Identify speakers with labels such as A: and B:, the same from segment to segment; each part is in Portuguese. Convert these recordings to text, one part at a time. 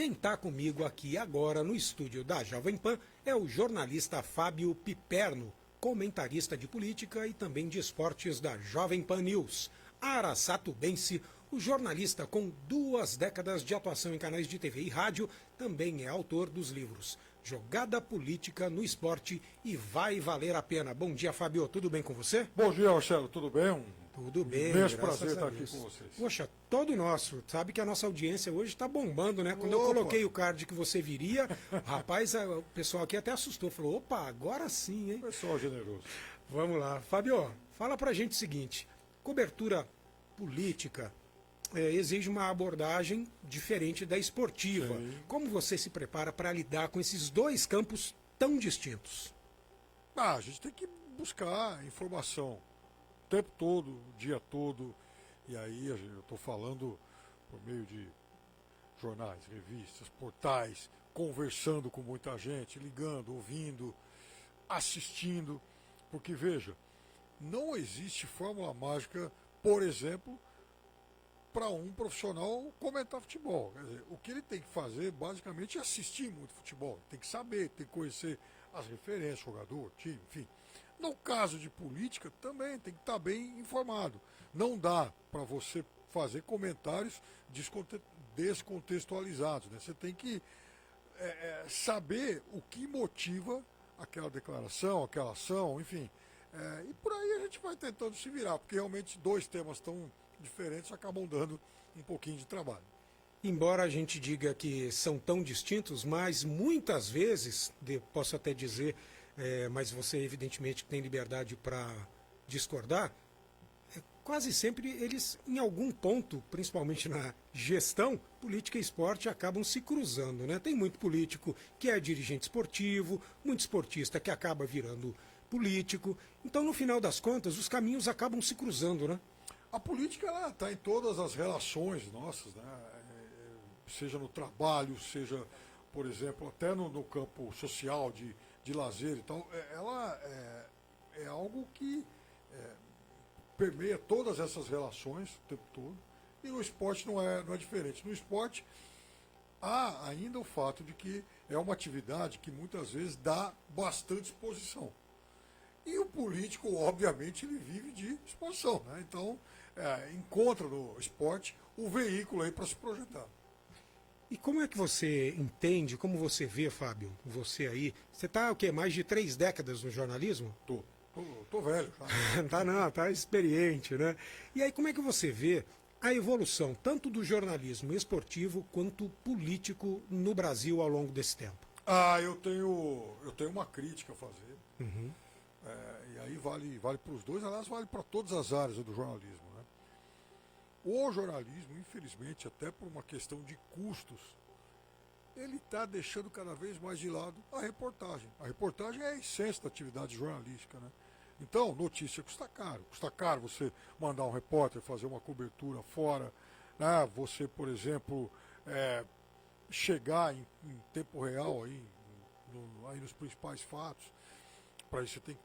A: Quem está comigo aqui agora no estúdio da Jovem Pan é o jornalista Fábio Piperno, comentarista de política e também de esportes da Jovem Pan News. Araçatubense, o jornalista com 2 décadas de atuação em canais de TV e rádio, também é autor dos livros Jogada Política no Esporte e Vai Valer a Pena. Bom dia, Fábio. Tudo bem com você?
B: Bom dia, Marcelo. Tudo bem?
A: Tudo bem,
B: imenso prazer estar aqui com vocês.
A: Poxa, todo nosso. Sabe que a nossa audiência hoje está bombando, né? Quando eu coloquei o card que você viria, rapaz, o pessoal aqui até assustou. Falou, opa, agora sim, hein?
B: Pessoal generoso.
A: Vamos lá. Fábio, fala pra gente o seguinte. Cobertura política exige uma abordagem diferente da esportiva.
B: Sim.
A: Como você se prepara para lidar com esses 2 campos tão distintos?
B: A gente tem que buscar informação o tempo todo, o dia todo. E aí eu estou falando por meio de jornais, revistas, portais, conversando com muita gente, ligando, ouvindo, assistindo. Porque, veja, não existe fórmula mágica, por exemplo, para um profissional comentar futebol. Quer dizer, o que ele tem que fazer, basicamente, é assistir muito futebol. Tem que saber, tem que conhecer as referências, jogador, time, enfim. No caso de política, também tem que estar bem informado. Não dá para você fazer comentários descontextualizados. Né? Você tem que saber o que motiva aquela declaração, aquela ação, enfim. E por aí a gente vai tentando se virar, porque realmente 2 temas tão diferentes acabam dando um pouquinho de trabalho.
A: Embora a gente diga que são tão distintos, mas muitas vezes, posso até dizer, mas você evidentemente tem liberdade para discordar, quase sempre eles, em algum ponto, principalmente na gestão, política e esporte acabam se cruzando, né? Tem muito político que é dirigente esportivo, muito esportista que acaba virando político. Então, no final das contas, os caminhos acabam se cruzando, né?
B: A política está em todas as relações nossas, né? Seja no trabalho, seja, por exemplo, até no campo social, de lazer e tal. Ela é algo que permeia todas essas relações o tempo todo. E no esporte não é diferente. No esporte há ainda o fato de que é uma atividade que muitas vezes dá bastante exposição. E o político, obviamente, ele vive de exposição, né? Então, encontra no esporte o veículo aí para se projetar.
A: E como é que você entende, como você vê, Fábio, você aí, você está o quê, mais de 3 décadas no jornalismo?
B: Tô velho já.
A: Tá experiente, né? E aí como é que você vê a evolução tanto do jornalismo esportivo quanto político no Brasil ao longo desse tempo?
B: Eu tenho uma crítica a fazer.
A: Uhum.
B: E aí vale para os dois, aliás, vale para todas as áreas do jornalismo. Né? O jornalismo, infelizmente, até por uma questão de custos, ele está deixando cada vez mais de lado a reportagem. A reportagem é a essência da atividade jornalística. Né? Então, notícia custa caro. Custa caro você mandar um repórter fazer uma cobertura fora, né? Você, por exemplo, chegar em tempo real aí nos principais fatos. Para isso você tem que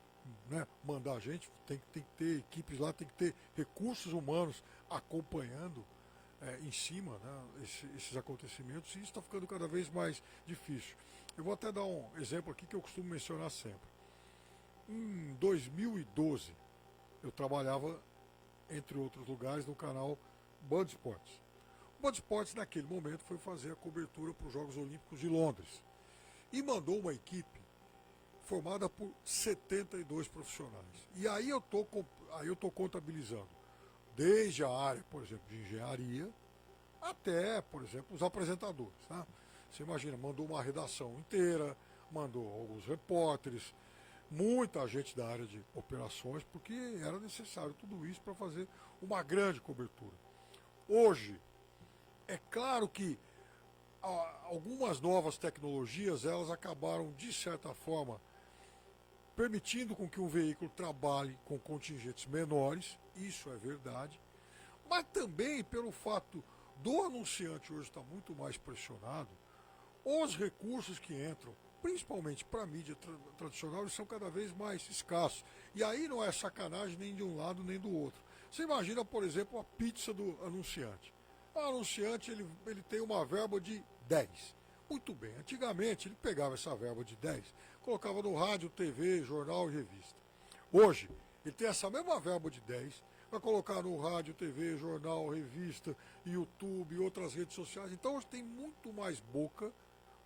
B: mandar gente, tem que ter equipes lá, tem que ter recursos humanos acompanhando em cima, né, esses acontecimentos, e isso está ficando cada vez mais difícil. Eu vou até dar um exemplo aqui que eu costumo mencionar sempre. Em 2012, eu trabalhava, entre outros lugares, no canal Band Esportes. O Band Esportes, naquele momento, foi fazer a cobertura para os Jogos Olímpicos de Londres e mandou uma equipe formada por 72 profissionais. E aí eu tô contabilizando desde a área, por exemplo, de engenharia, até, por exemplo, os apresentadores. Tá? Você imagina, mandou uma redação inteira, mandou alguns repórteres, muita gente da área de operações, porque era necessário tudo isso para fazer uma grande cobertura. Hoje, é claro que algumas novas tecnologias, elas acabaram, de certa forma, permitindo com que um veículo trabalhe com contingentes menores, isso é verdade, mas também pelo fato do anunciante hoje estar muito mais pressionado, os recursos que entram, principalmente para a mídia tradicional, eles são cada vez mais escassos. E aí não é sacanagem nem de um lado nem do outro. Você imagina, por exemplo, a pizza do anunciante. O anunciante ele tem uma verba de 10. Muito bem. Antigamente ele pegava essa verba de 10, colocava no rádio, TV, jornal e revista. Hoje, ele tem essa mesma verba de 10, vai colocar no rádio, TV, jornal, revista, YouTube e outras redes sociais. Então hoje tem muito mais boca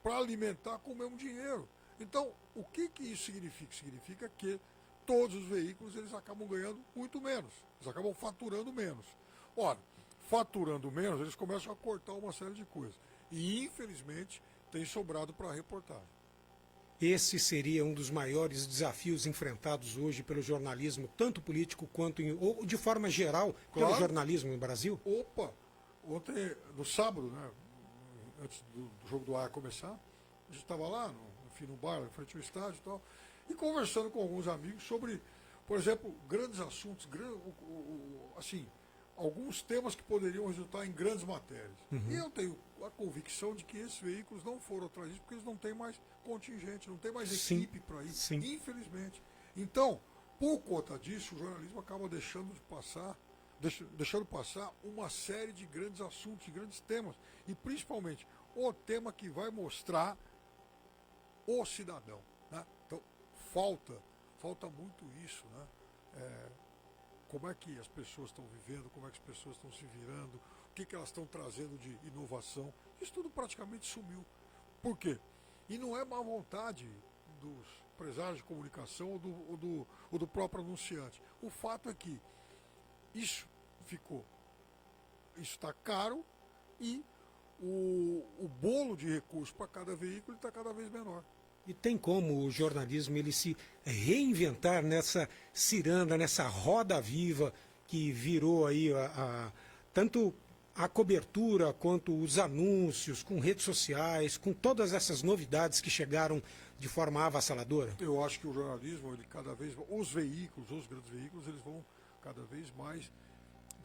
B: para alimentar com o mesmo dinheiro. Então, o que isso significa? Significa que todos os veículos eles acabam ganhando muito menos, eles acabam faturando menos. Ora, faturando menos, eles começam a cortar uma série de coisas. E, infelizmente, tem sobrado para a reportagem.
A: Esse seria um dos maiores desafios enfrentados hoje pelo jornalismo, tanto político quanto, ou de forma geral, pelo jornalismo no Brasil?
B: Opa! Ontem, no sábado, né, antes do jogo do Ar começar, a gente estava lá, no bar, em frente ao estádio e tal, e conversando com alguns amigos sobre, por exemplo, grandes assuntos, assim, alguns temas que poderiam resultar em grandes matérias. E eu tenho a convicção de que esses veículos não foram atrás disso porque eles não têm mais contingente, não tem mais equipe para isso, infelizmente. Então, por conta disso, o jornalismo acaba deixando passar uma série de grandes assuntos, de grandes temas, e principalmente o tema que vai mostrar o cidadão, né? Então, falta muito isso, né? Como é que as pessoas estão vivendo, como é que as pessoas estão se virando, o que elas estão trazendo de inovação. Isso tudo praticamente sumiu. Por quê? E não é má vontade dos empresários de comunicação ou do próprio anunciante. O fato é que isso está caro e o bolo de recursos para cada veículo está cada vez menor.
A: E tem como o jornalismo ele se reinventar nessa ciranda, nessa roda viva que virou aí tanto a cobertura quanto os anúncios, com redes sociais, com todas essas novidades que chegaram de forma avassaladora?
B: Eu acho que o jornalismo, os grandes veículos, eles vão cada vez mais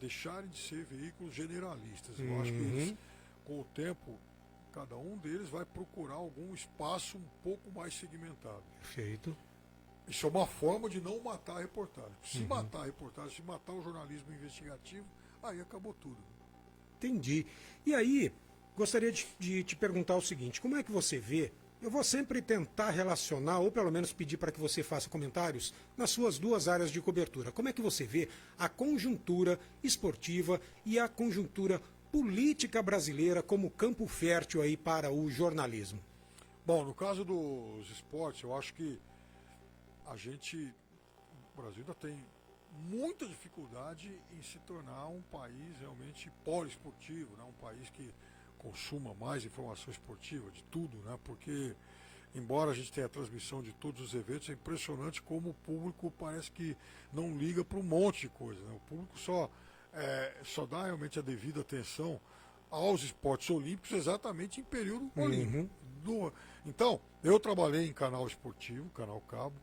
B: deixarem de ser veículos generalistas. Eu acho que eles, com o tempo, cada um deles vai procurar algum espaço um pouco mais segmentado.
A: Perfeito.
B: Isso é uma forma de não matar a reportagem. Se matar a reportagem, se matar o jornalismo investigativo, aí acabou tudo.
A: Entendi. E aí, gostaria de te perguntar o seguinte, como é que você vê, eu vou sempre tentar relacionar, ou pelo menos pedir para que você faça comentários, nas suas duas áreas de cobertura. Como é que você vê a conjuntura esportiva e a conjuntura política brasileira como campo fértil aí para o jornalismo?
B: Bom, no caso dos esportes, eu acho que o Brasil ainda tem muita dificuldade em se tornar um país realmente poliesportivo, né? Um país que consuma mais informação esportiva, de tudo, né? Porque, embora a gente tenha a transmissão de todos os eventos, é impressionante como o público parece que não liga para um monte de coisa, né? O público só dá realmente a devida atenção aos esportes olímpicos exatamente em período olímpico. Então, eu trabalhei em canal esportivo, canal cabo,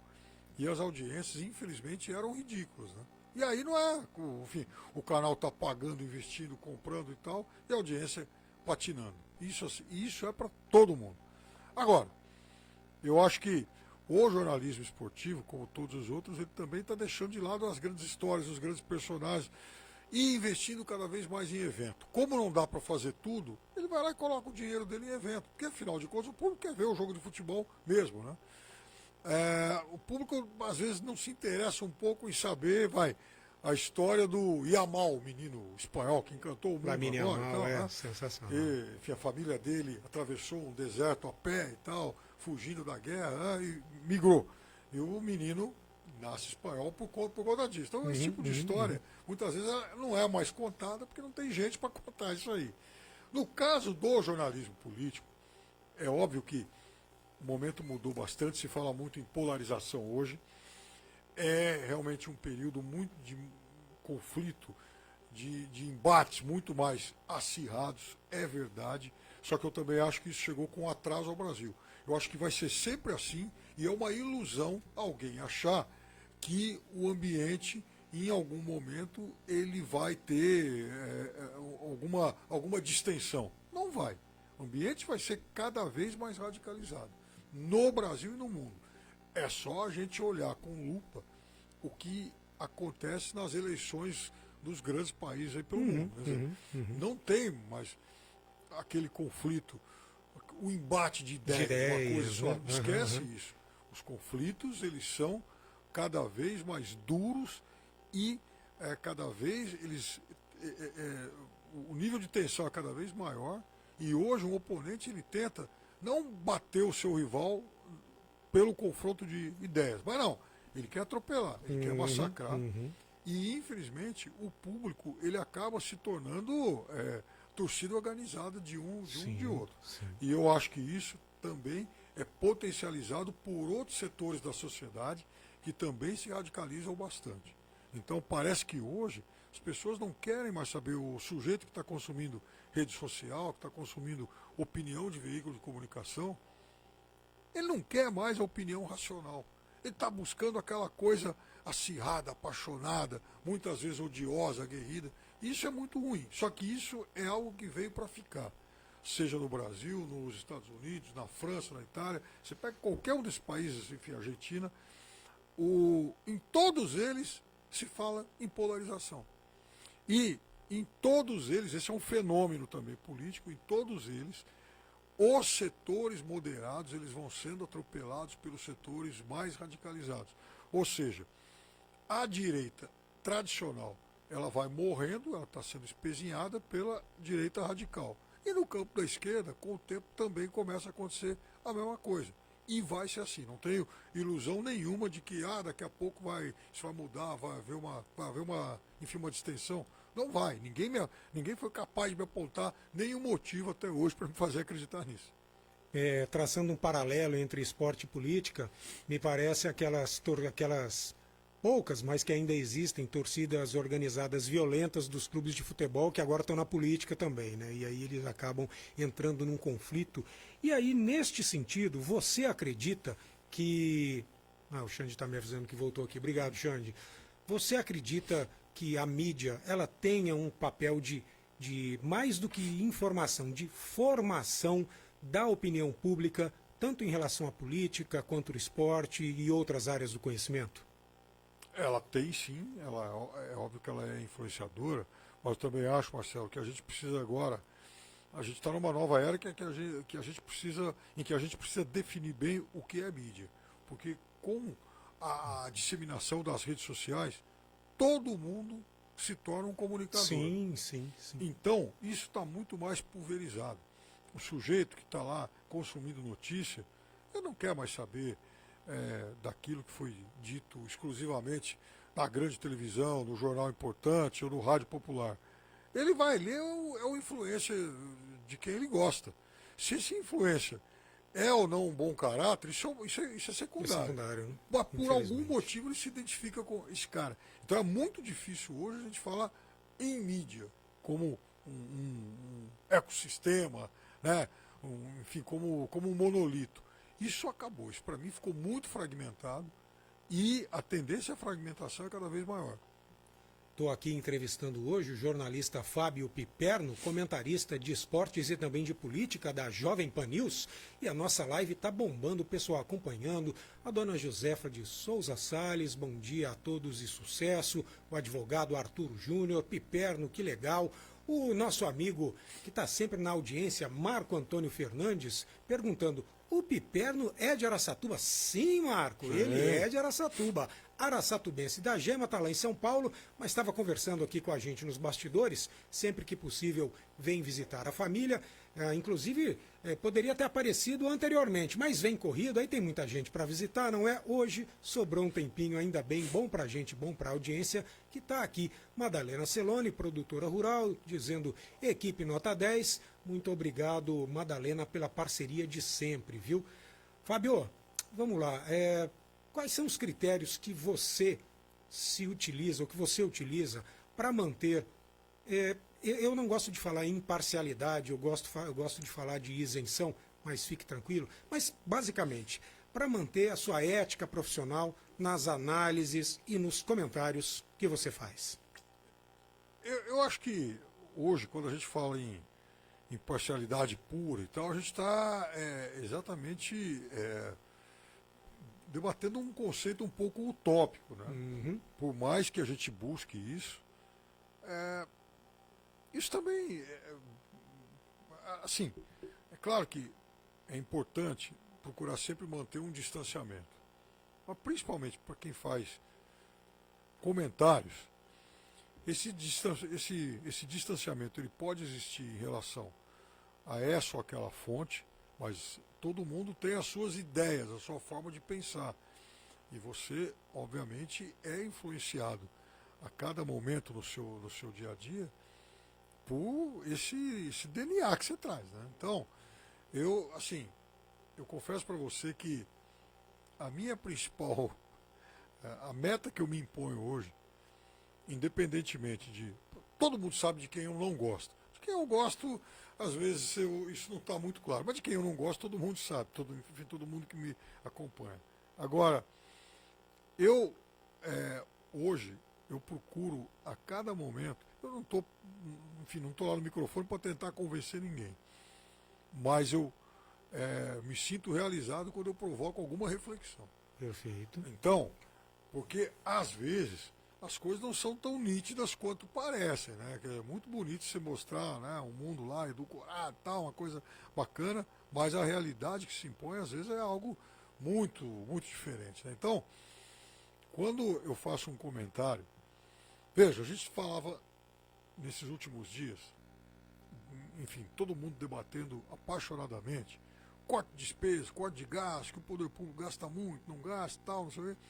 B: e as audiências, infelizmente, eram ridículas, né? E aí não é, enfim, o canal está pagando, investindo, comprando e tal, e a audiência patinando. Isso é para todo mundo. Agora, eu acho que o jornalismo esportivo, como todos os outros, ele também está deixando de lado as grandes histórias, os grandes personagens, e investindo cada vez mais em evento. Como não dá para fazer tudo, ele vai lá e coloca o dinheiro dele em evento, porque afinal de contas o público quer ver o jogo de futebol mesmo, né? O público às vezes não se interessa um pouco em saber, a história do Yamal, o menino espanhol que encantou o mundo agora.
A: Yamal, sensacional.
B: E, enfim, a família dele atravessou um deserto a pé e tal, fugindo da guerra, e migrou. E o menino nasce espanhol por conta disso. Então, esse tipo de história, muitas vezes, ela não é mais contada porque não tem gente para contar isso aí. No caso do jornalismo político, é óbvio que o momento mudou bastante, se fala muito em polarização hoje. É realmente um período muito de conflito, de embates muito mais acirrados, é verdade. Só que eu também acho que isso chegou com atraso ao Brasil. Eu acho que vai ser sempre assim, e é uma ilusão alguém achar que o ambiente, em algum momento, ele vai ter alguma distensão. Não vai. O ambiente vai ser cada vez mais radicalizado, no Brasil e no mundo. É só a gente olhar com lupa o que acontece nas eleições dos grandes países aí pelo mundo. Quer dizer, não tem mais aquele conflito o embate de ideias, uma coisa só. Esquece isso. Os conflitos, eles são cada vez mais duros e cada vez o nível de tensão é cada vez maior. E hoje um oponente ele tenta não bater o seu rival pelo confronto de ideias, mas não, ele quer atropelar, ele quer massacrar. E infelizmente o público ele acaba se tornando torcida organizada de um de outro.
A: Sim.
B: E eu acho que isso também é potencializado por outros setores da sociedade que também se radicalizam bastante. Então parece que hoje as pessoas não querem mais saber o sujeito que está consumindo rede social, que está consumindo opinião de veículo de comunicação, ele não quer mais a opinião racional. Ele está buscando aquela coisa acirrada, apaixonada, muitas vezes odiosa, aguerrida. Isso é muito ruim. Só que isso é algo que veio para ficar. Seja no Brasil, nos Estados Unidos, na França, na Itália. Você pega qualquer um desses países, enfim, Argentina, em todos eles se fala em polarização. E em todos eles, esse é um fenômeno também político, em todos eles, os setores moderados eles vão sendo atropelados pelos setores mais radicalizados. Ou seja, a direita tradicional ela vai morrendo, ela está sendo espezinhada pela direita radical. E no campo da esquerda, com o tempo, também começa a acontecer a mesma coisa. E vai ser assim, não tenho ilusão nenhuma de que daqui a pouco isso vai mudar, vai haver uma distensão. Não vai, ninguém foi capaz de me apontar nenhum motivo até hoje para me fazer acreditar nisso.
A: Traçando um paralelo entre esporte e política, me parece aquelas poucas, mas que ainda existem, torcidas organizadas violentas dos clubes de futebol que agora estão na política também, né? E aí eles acabam entrando num conflito. E aí, neste sentido, você acredita que... o Xande está me avisando que voltou aqui. Obrigado, Xande. Você acredita que a mídia ela tenha um papel de mais do que informação, de formação da opinião pública, tanto em relação à política, quanto ao esporte e outras áreas do conhecimento?
B: Ela tem sim, é óbvio que ela é influenciadora, mas eu também acho, Marcelo, que a gente precisa agora, a gente está numa nova era em que a gente precisa definir bem o que é mídia. Porque com a disseminação das redes sociais, todo mundo se torna um comunicador.
A: Sim.
B: Então, isso está muito mais pulverizado. O sujeito que está lá consumindo notícia, ele não quer mais saber daquilo que foi dito exclusivamente na grande televisão, no jornal importante ou no rádio popular. Ele vai ler o influência de quem ele gosta. Se esse influência é ou não um bom caráter, isso é secundário.
A: É secundário, né?
B: Mas por algum motivo ele se identifica com esse cara. Então é muito difícil hoje a gente falar em mídia como um ecossistema, né? Enfim, como um monolito. Isso acabou, isso para mim ficou muito fragmentado e a tendência à fragmentação é cada vez maior.
A: Estou aqui entrevistando hoje o jornalista Fábio Piperno, comentarista de esportes e também de política da Jovem Pan News. E a nossa live está bombando, o pessoal acompanhando. A dona Josefa de Souza Salles, bom dia a todos e sucesso. O advogado Arturo Júnior, Piperno, que legal. O nosso amigo que está sempre na audiência, Marco Antônio Fernandes, perguntando: o Piperno é de Araçatuba? Sim, Marco, ele é de Araçatuba. Araçatubense da Gema, está lá em São Paulo, mas estava conversando aqui com a gente nos bastidores. Sempre que possível, vem visitar a família. Inclusive, poderia ter aparecido anteriormente, mas vem corrido, aí tem muita gente para visitar, não é? Hoje sobrou um tempinho, ainda bem, bom para a gente, bom para a audiência, que está aqui. Madalena Celone, produtora rural, dizendo: equipe nota 10. Muito obrigado, Madalena, pela parceria de sempre, viu? Fábio, vamos lá. Quais são os critérios que você utiliza para manter... Eu não gosto de falar em imparcialidade, eu gosto de falar de isenção, mas fique tranquilo. Mas, basicamente, para manter a sua ética profissional nas análises e nos comentários que você faz.
B: Eu acho que hoje, quando a gente fala em imparcialidade pura e tal, a gente está exatamente debatendo um conceito um pouco utópico, né?
A: Uhum.
B: Por mais que a gente busque isso, isso também, assim, é claro que é importante procurar sempre manter um distanciamento. Mas principalmente para quem faz comentários, esse distanciamento ele pode existir em relação a essa ou aquela fonte, mas todo mundo tem as suas ideias, a sua forma de pensar. E você, obviamente, é influenciado a cada momento no seu dia a dia por esse DNA que você traz, né? Então, eu confesso para você que a minha principal, a meta que eu me imponho hoje, independentemente de... Todo mundo sabe de quem eu não gosto. De quem eu gosto, às vezes isso não está muito claro, mas de quem eu não gosto, todo mundo sabe, todo mundo que me acompanha. Agora, hoje, eu procuro a cada momento, eu não estou, enfim, não estou lá no microfone para tentar convencer ninguém, mas eu me sinto realizado quando eu provoco alguma reflexão.
A: Perfeito.
B: Então, porque às vezes as coisas não são tão nítidas quanto parecem, né? Que é muito bonito você mostrar, né, um mundo lá edulcorado, tal, uma coisa bacana, mas a realidade que se impõe às vezes é algo muito, muito diferente, né? Então, quando eu faço um comentário, veja, a gente falava nesses últimos dias, enfim, todo mundo debatendo apaixonadamente, corte de despesa, corte de gasto, que o poder público gasta muito, não gasta, tal, não sei o quê.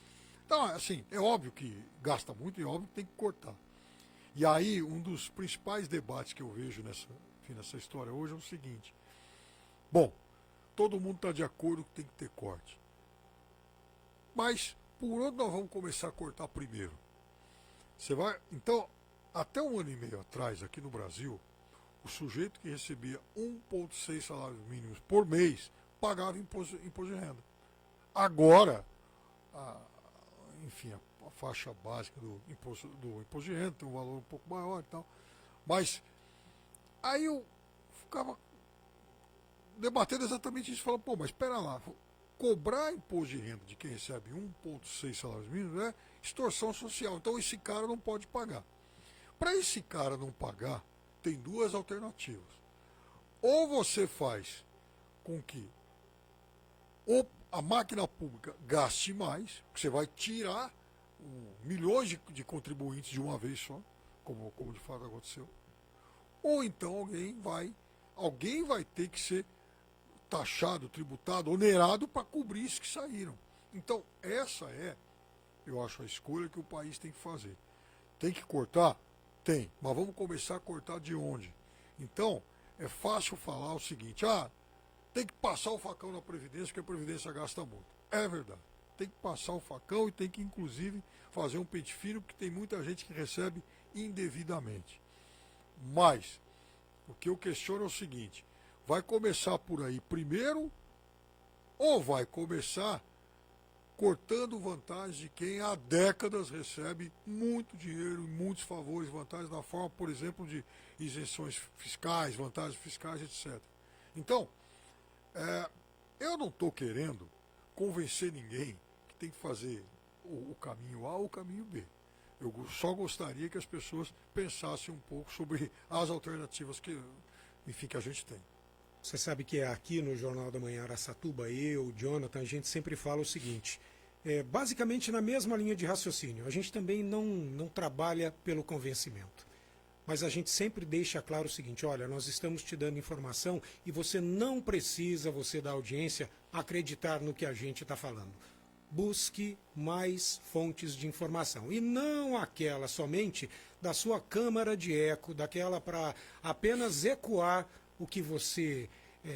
B: Então, assim, é óbvio que gasta muito e é óbvio que tem que cortar. E aí, um dos principais debates que eu vejo nessa história hoje é o seguinte: bom, todo mundo está de acordo que tem que ter corte. Mas, por onde nós vamos começar a cortar primeiro? Então, até um ano e meio atrás, aqui no Brasil, o sujeito que recebia 1,6 salários mínimos por mês pagava imposto de renda. Agora, enfim, a faixa básica do imposto de renda tem um valor um pouco maior e tal. Mas aí eu ficava debatendo exatamente isso. Falava, pô, mas espera lá, cobrar imposto de renda de quem recebe 1,6 salários mínimos é extorsão social. Então esse cara não pode pagar. Para esse cara não pagar, tem duas alternativas. Ou você faz com que a máquina pública gaste mais, porque você vai tirar milhões de contribuintes de uma vez só, como de fato aconteceu. Ou então alguém vai ter que ser taxado, tributado, onerado para cobrir isso que saíram. Então, essa eu acho, a escolha que o país tem que fazer. Tem que cortar? Tem. Mas vamos começar a cortar de onde? Então, é fácil falar o seguinte: tem que passar o facão na Previdência, porque a Previdência gasta muito. É verdade. Tem que passar o facão e tem que, inclusive, fazer um pente fino, porque tem muita gente que recebe indevidamente. Mas, o que eu questiono é o seguinte: vai começar por aí primeiro ou vai começar cortando vantagens de quem há décadas recebe muito dinheiro, muitos favores, vantagens na forma, por exemplo, de isenções fiscais, vantagens fiscais, etc. Então, eu não estou querendo convencer ninguém que tem que fazer o caminho A ou o caminho B. Eu só gostaria que as pessoas pensassem um pouco sobre as alternativas que a gente tem.
A: Você sabe que aqui no Jornal da Manhã Araçatuba, eu, Jonathan, a gente sempre fala o seguinte, basicamente na mesma linha de raciocínio, a gente também não trabalha pelo convencimento. Mas a gente sempre deixa claro o seguinte: olha, nós estamos te dando informação e você não precisa, você da audiência, acreditar no que a gente está falando. Busque mais fontes de informação. E não aquela somente da sua câmara de eco, daquela para apenas ecoar o que você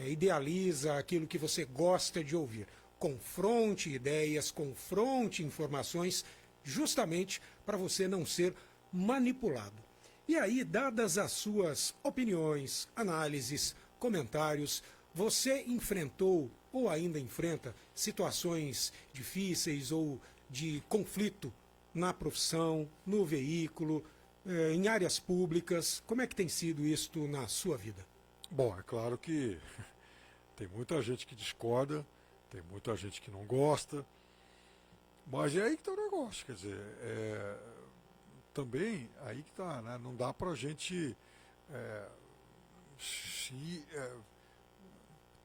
A: idealiza, aquilo que você gosta de ouvir. Confronte ideias, confronte informações, justamente para você não ser manipulado. E aí, dadas as suas opiniões, análises, comentários, você enfrentou ou ainda enfrenta situações difíceis ou de conflito na profissão, no veículo, em áreas públicas? Como é que tem sido isto na sua vida?
B: Bom, é claro que tem muita gente que discorda, tem muita gente que não gosta, mas é aí que está o negócio, quer dizer, também aí que está, né? Não dá para a gente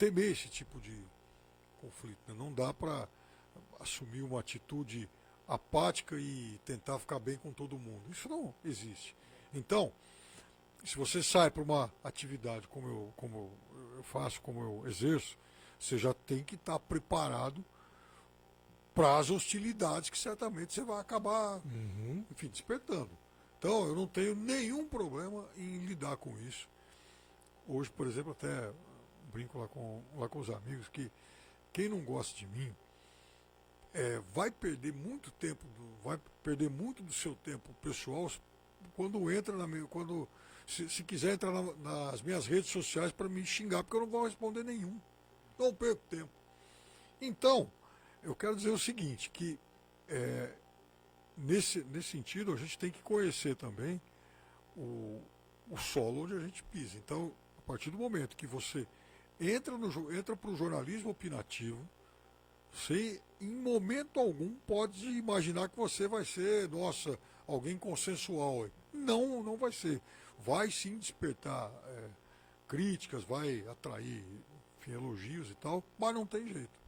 B: temer esse tipo de conflito. Né? Não dá para assumir uma atitude apática e tentar ficar bem com todo mundo. Isso não existe. Então, se você sai para uma atividade como eu faço, como eu exerço, você já tem que estar preparado para as hostilidades que certamente você vai acabar, enfim, despertando. Então, eu não tenho nenhum problema em lidar com isso. Hoje, por exemplo, até brinco lá com os amigos que quem não gosta de mim vai perder muito tempo, vai perder muito do seu tempo pessoal quando entra quando se quiser entrar nas minhas redes sociais para me xingar, porque eu não vou responder nenhum. Não perco tempo. Então, eu quero dizer o seguinte, que nesse sentido a gente tem que conhecer também o solo onde a gente pisa. Então, a partir do momento que você entra para o jornalismo opinativo, você em momento algum pode imaginar que você vai ser, nossa, alguém consensual. Não, não vai ser. Vai sim despertar críticas, vai atrair, enfim, elogios e tal, mas não tem jeito.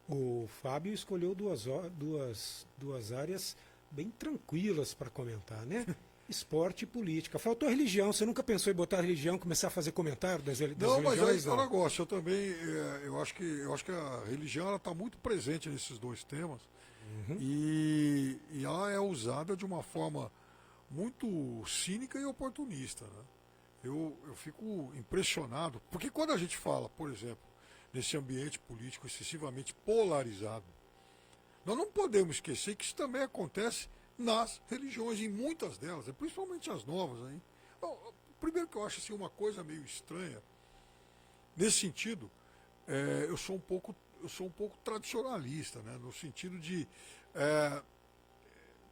A: O Fábio escolheu duas áreas bem tranquilas para comentar, né? Esporte e política. Faltou a religião. Você nunca pensou em botar a religião, começar a fazer comentário das
B: não, mas
A: religiões?
B: Não, mas é um negócio. Eu também, eu acho que a religião está muito presente nesses dois temas e ela é usada de uma forma muito cínica e oportunista, né? Eu fico impressionado, porque quando a gente fala, por exemplo, nesse ambiente político excessivamente polarizado, nós não podemos esquecer que isso também acontece nas religiões, em muitas delas, principalmente as novas. Aí. Então, primeiro que eu acho assim, uma coisa meio estranha, nesse sentido, eu sou um pouco tradicionalista, né? No sentido de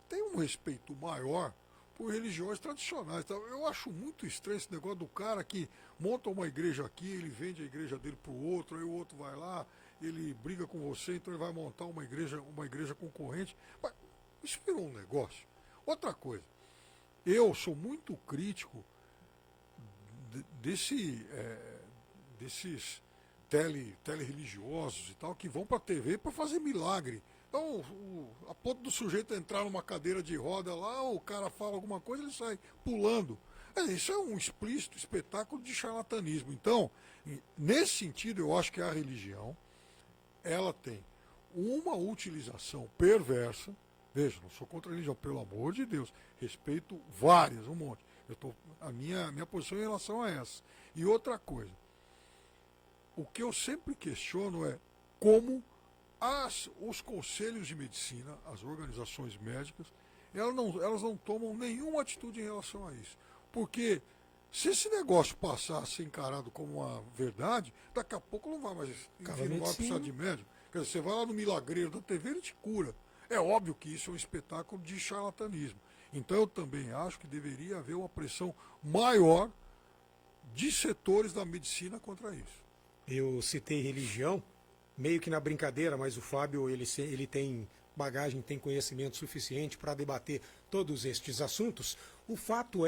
B: ter um respeito maior por religiões tradicionais. Então, eu acho muito estranho esse negócio do cara que monta uma igreja aqui, ele vende a igreja dele para o outro, aí o outro vai lá, ele briga com você, então ele vai montar uma igreja concorrente. Mas isso virou um negócio. Outra coisa, eu sou muito crítico desses tele-religiosos e tal, que vão para a TV para fazer milagre. Então, a ponto do sujeito entrar numa cadeira de roda lá, o cara fala alguma coisa, ele sai pulando. Isso é um explícito espetáculo de charlatanismo. Então, nesse sentido, eu acho que a religião, ela tem uma utilização perversa. Veja, não sou contra a religião, pelo amor de Deus. Respeito várias, um monte. A minha posição em relação a essa. E outra coisa, o que eu sempre questiono é como os conselhos de medicina, as organizações médicas, elas não tomam nenhuma atitude em relação a isso. Porque se esse negócio passar a ser encarado como uma verdade, daqui a pouco não vai mais, enfim, não vai precisar de médico. Quer dizer, você vai lá no milagreiro da TV, ele te cura. É óbvio que isso é um espetáculo de charlatanismo. Então eu também acho que deveria haver uma pressão maior de setores da medicina contra isso.
A: Eu citei religião, meio que na brincadeira, mas o Fábio ele tem bagagem, tem conhecimento suficiente para debater todos estes assuntos. O fato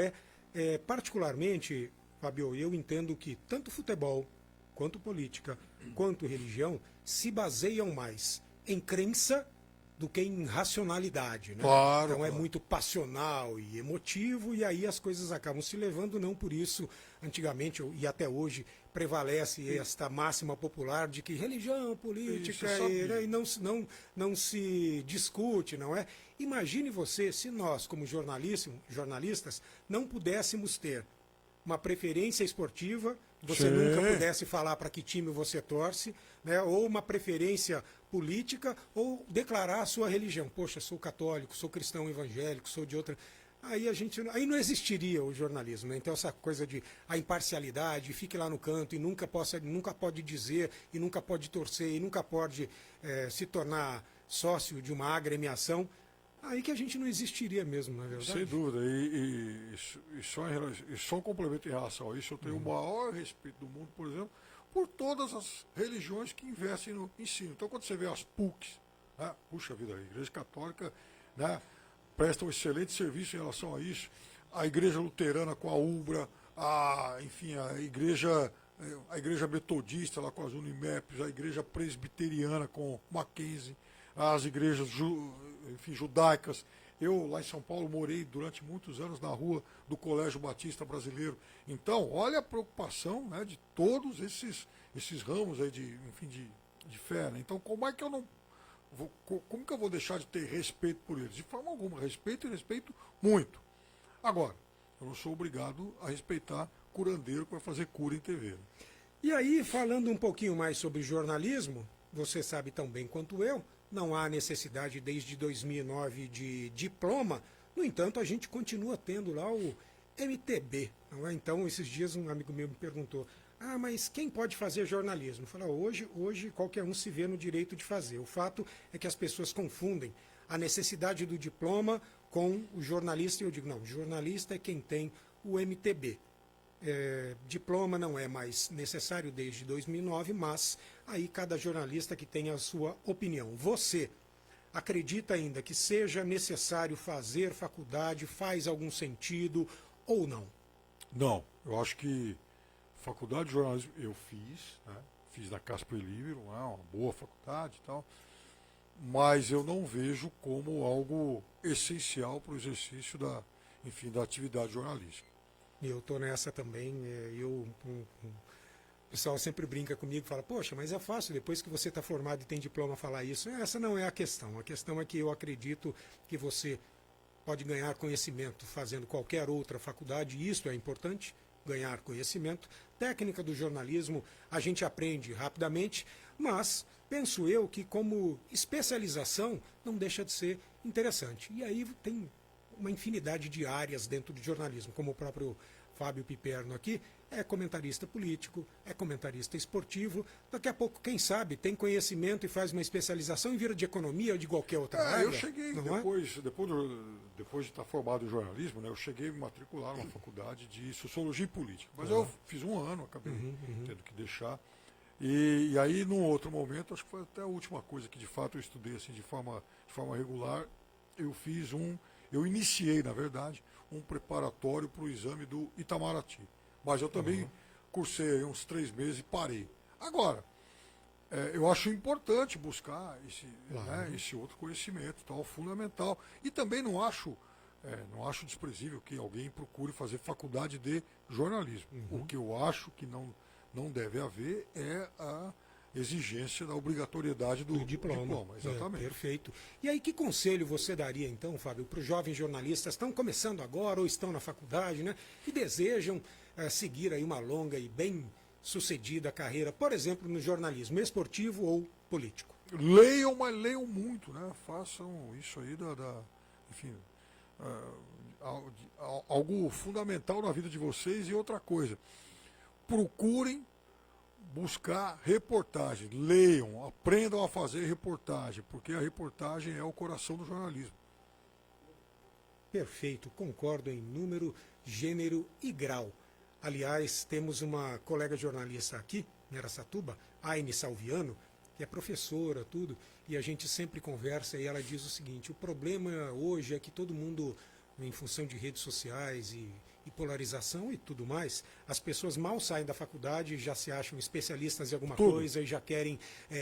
A: particularmente, Fábio, eu entendo que tanto futebol, quanto política, quanto religião se baseiam mais em crença do que em racionalidade, né?
B: Claro,
A: então é
B: claro.
A: muito passional e emotivo, e aí as coisas acabam se levando. Não por isso, antigamente e até hoje, prevalece esta máxima popular de que religião, política, e não se discute, não é? Imagine você se nós, como jornalistas, não pudéssemos ter uma preferência esportiva, você nunca pudesse falar para que time você torce, né? Ou uma preferência política, ou declarar a sua religião. Poxa, sou católico, sou cristão evangélico, sou de outra... Aí não existiria o jornalismo, né? Então essa coisa de a imparcialidade, fique lá no canto e nunca pode dizer, e nunca pode torcer, e nunca pode se tornar sócio de uma agremiação, aí que a gente não existiria mesmo, não é verdade?
B: Sem dúvida. E só um complemento em relação a isso, eu tenho o maior respeito do mundo, por exemplo, por todas as religiões que investem no ensino. Então, quando você vê as PUCs, né, puxa vida, a Igreja Católica, né, presta um excelente serviço em relação a isso, a Igreja Luterana com a UBRA, a Igreja a igreja metodista lá com as Unimeps, a igreja presbiteriana com Mackenzie, as igrejas enfim, judaicas. Eu, lá em São Paulo, morei durante muitos anos na rua do Colégio Batista Brasileiro. Então, olha a preocupação, né, de todos esses ramos aí enfim, de fé. Né? Então, como é que eu não como que eu vou deixar de ter respeito por eles? De forma alguma, respeito e respeito muito. Agora, eu não sou obrigado a respeitar curandeiro que vai fazer cura em TV. Né?
A: E aí, falando um pouquinho mais sobre jornalismo, você sabe tão bem quanto eu, não há necessidade desde 2009 de diploma, no entanto, a gente continua tendo lá o MTB. Não é? Então, esses dias um amigo meu me perguntou, mas quem pode fazer jornalismo? Eu falei, hoje qualquer um se vê no direito de fazer. O fato é que as pessoas confundem a necessidade do diploma com o jornalista, e eu digo, não, jornalista é quem tem o MTB. Diploma não é mais necessário desde 2009, mas aí cada jornalista que tem a sua opinião. Você acredita ainda que seja necessário fazer faculdade, faz algum sentido ou não?
B: Não, eu acho que faculdade de jornalismo eu fiz, né? Fiz na Casper Libero, uma boa faculdade e tal, mas eu não vejo como algo essencial para o exercício enfim, da atividade jornalística.
A: Eu estou nessa também. O pessoal sempre brinca comigo, fala, poxa, mas é fácil, depois que você está formado e tem diploma, falar isso. Essa não é a questão. A questão é que eu acredito que você pode ganhar conhecimento fazendo qualquer outra faculdade, e isso é importante, ganhar conhecimento. Técnica do jornalismo a gente aprende rapidamente, mas penso eu que como especialização não deixa de ser interessante. E aí tem uma infinidade de áreas dentro do jornalismo, como o próprio Fábio Piperno aqui, é comentarista político, é comentarista esportivo, daqui a pouco, quem sabe, tem conhecimento e faz uma especialização e vira de economia ou de qualquer outra área.
B: Eu cheguei, depois de estar formado em jornalismo, né, eu cheguei a me matricular numa faculdade de Sociologia e Política, mas eu fiz um ano, acabei tendo que deixar, e aí num outro momento, acho que foi até a última coisa que de fato eu estudei assim, de forma regular, eu iniciei, na verdade, um preparatório para o exame do Itamaraty. Mas eu também cursei uns 3 meses e parei. Agora, eu acho importante buscar esse outro conhecimento, tal, fundamental. E também não acho desprezível que alguém procure fazer faculdade de jornalismo. O que eu acho que não deve haver é a exigência da obrigatoriedade do diploma. Exatamente.
A: Perfeito. E aí, que conselho você daria, então, Fábio, para os jovens jornalistas que estão começando agora ou estão na faculdade, né, e desejam seguir aí uma longa e bem sucedida carreira, por exemplo, no jornalismo esportivo ou político?
B: Leiam, mas leiam muito, né? Façam isso aí enfim, algo fundamental na vida de vocês. E outra coisa, procurem buscar reportagem, leiam, aprendam a fazer reportagem, porque a reportagem é o coração do jornalismo.
A: Perfeito, concordo em número, gênero e grau. Aliás, temos uma colega jornalista aqui, em Araçatuba, Aine Salviano, que é professora, tudo, e a gente sempre conversa e ela diz o seguinte, o problema hoje é que todo mundo, em função de redes sociais e polarização e tudo mais, as pessoas mal saem da faculdade, já se acham especialistas em alguma coisa e já querem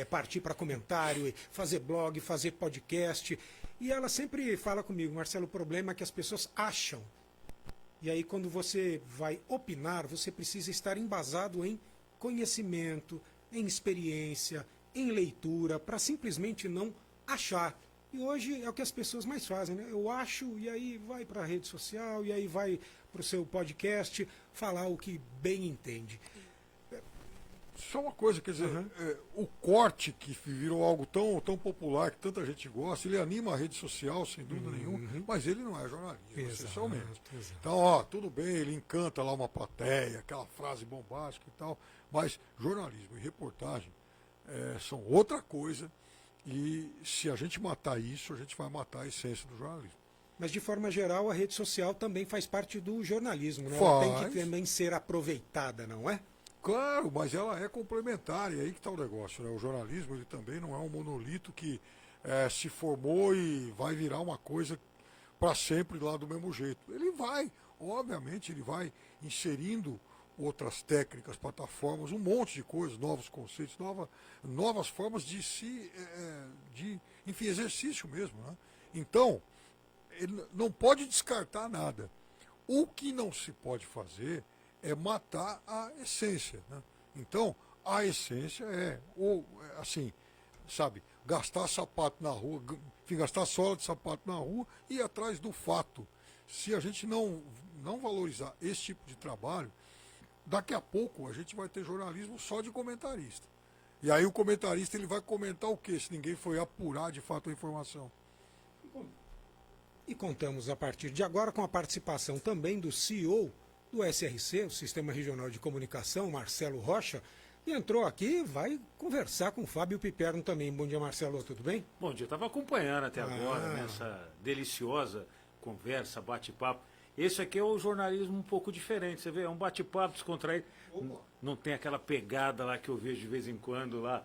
A: partir para comentário, fazer blog, fazer podcast. E ela sempre fala comigo, Marcelo, o problema é que as pessoas acham. E aí quando você vai opinar, você precisa estar embasado em conhecimento, em experiência, em leitura, para simplesmente não achar. E hoje é o que as pessoas mais fazem, né? Eu acho, e aí vai para a rede social, e aí vai para o seu podcast falar o que bem entende.
B: Só uma coisa, quer dizer, o corte que virou algo tão popular, que tanta gente gosta, ele anima a rede social, sem dúvida nenhuma, mas ele não é jornalismo, essencialmente. Então, tudo bem, ele encanta lá uma plateia, aquela frase bombástica e tal, mas jornalismo e reportagem são outra coisa. E se a gente matar isso, a gente vai matar a essência do jornalismo.
A: Mas, de forma geral, a rede social também faz parte do jornalismo, né?
B: Faz.
A: Ela tem que também ser aproveitada, não é?
B: Claro, mas ela é complementar, e aí que está o negócio, né? O jornalismo ele também não é um monolito que se formou e vai virar uma coisa para sempre lá do mesmo jeito. Ele vai, obviamente, ele vai inserindo outras técnicas, plataformas, um monte de coisas, novos conceitos, novas formas de enfim, exercício mesmo, né? Então, ele não pode descartar nada. O que não se pode fazer é matar a essência, né? Então, a essência assim, sabe, gastar sapato na rua, enfim, gastar sola de sapato na rua e ir atrás do fato. Se a gente não valorizar esse tipo de trabalho, daqui a pouco a gente vai ter jornalismo só de comentarista. E aí o comentarista ele vai comentar o quê, se ninguém foi apurar de fato a informação?
A: E contamos a partir de agora com a participação também do CEO do SRC, o Sistema Regional de Comunicação, Marcelo Rocha, e entrou aqui e vai conversar com o Fábio Piperno também. Bom dia, Marcelo, tudo bem?
C: Bom dia, estava acompanhando até agora nessa deliciosa conversa, bate-papo. Esse aqui é o jornalismo um pouco diferente, você vê, é um bate-papo descontraído. Não tem aquela pegada lá que eu vejo de vez em quando lá,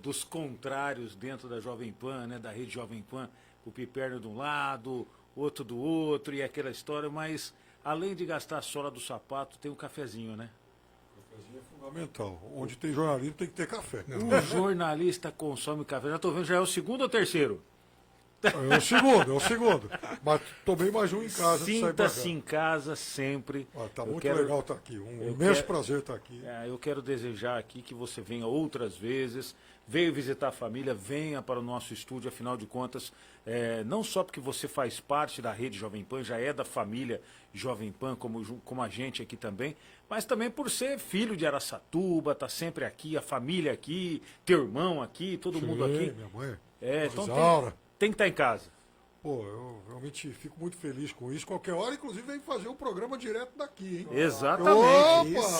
C: dos contrários dentro da Jovem Pan, né, da rede Jovem Pan, o Piperno de um lado, outro do outro, e aquela história, mas além de gastar a sola do sapato, tem um cafezinho, né?
B: Cafezinho é fundamental. Onde tem jornalismo tem que ter café.
C: O jornalista consome café. Já estou vendo, já é o segundo ou terceiro?
B: É o segundo. Mas tomei mais um em casa.
C: Sinta-se em casa sempre.
B: Tá muito legal estar aqui. Um imenso prazer estar aqui.
C: Eu quero desejar aqui que você venha outras vezes, veio visitar a família, venha para o nosso estúdio, afinal de contas, não só porque você faz parte da rede Jovem Pan, já é da família Jovem Pan, como a gente aqui também, mas também por ser filho de Araçatuba, tá sempre aqui, a família aqui, teu irmão aqui, todo mundo aqui.
B: Minha mãe.
C: Então
B: Isaura.
C: tem que estar em casa.
B: Pô, eu realmente fico muito feliz com isso. Qualquer hora, inclusive, vem fazer o programa direto daqui, hein?
C: Exatamente.
B: Opa!